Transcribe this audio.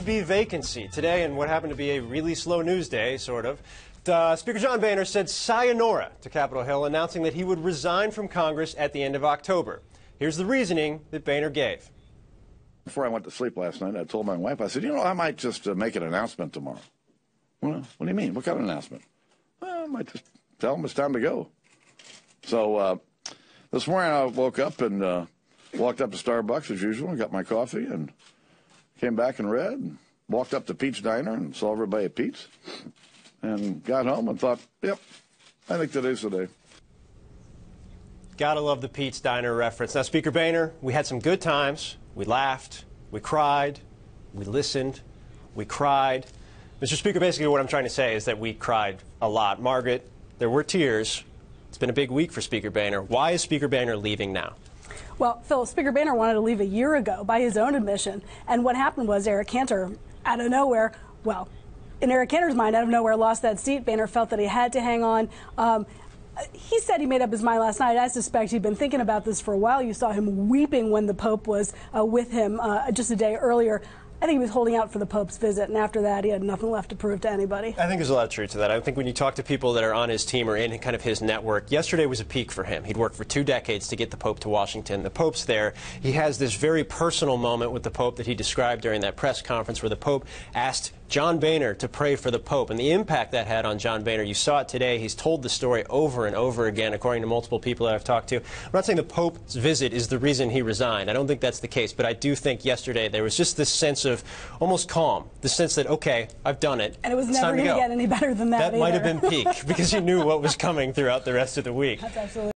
be vacancy. Today, in what happened to be a really slow news day, sort of, Speaker John Boehner said sayonara to Capitol Hill, announcing that he would resign from Congress at the end of October. Here's the reasoning that Boehner gave. Before I went to sleep last night, I told my wife, I said, you know, I might just make an announcement tomorrow. Well, what do you mean? What kind of announcement? Well, I might just tell them it's time to go. So this morning I woke up and walked up to Starbucks as usual and got my coffee and came back and read and walked up to Pete's Diner and saw everybody at Pete's and got home and thought, yep, I think today's the day. Gotta love the Pete's Diner reference. Now, Speaker Boehner, we had some good times. We laughed. We cried. We listened. We cried. Mr. Speaker, basically what I'm trying to say is that we cried a lot. Margaret, there were tears. It's been a big week for Speaker Boehner. Why is Speaker Boehner leaving now? Well, Phil, Speaker Boehner wanted to leave a year ago by his own admission. And what happened was Eric Cantor, out of nowhere, well, in Eric Cantor's mind, out of nowhere, lost that seat. Boehner felt that he had to hang on. He said he made up his mind last night. I suspect he'd been thinking about this for a while. You saw him weeping when the Pope was with him just a day earlier. I think he was holding out for the Pope's visit, and after that, he had nothing left to prove to anybody. I think there's a lot of truth to that. I think when you talk to people that are on his team or in kind of his network, yesterday was a peak for him. He'd worked for 2 decades to get the Pope to Washington. The Pope's there. He has this very personal moment with the Pope that he described during that press conference where the Pope asked John Boehner to pray for the Pope, and the impact that had on John Boehner. You saw it today. He's told the story over and over again, according to multiple people that I've talked to. I'm not saying the Pope's visit is the reason he resigned. I don't think that's the case, but I do think yesterday there was just this sense of almost calm, the sense that, okay, I've done it. And it was never going to get any better than that. That might have been peak because you knew what was coming throughout the rest of the week. That's absolutely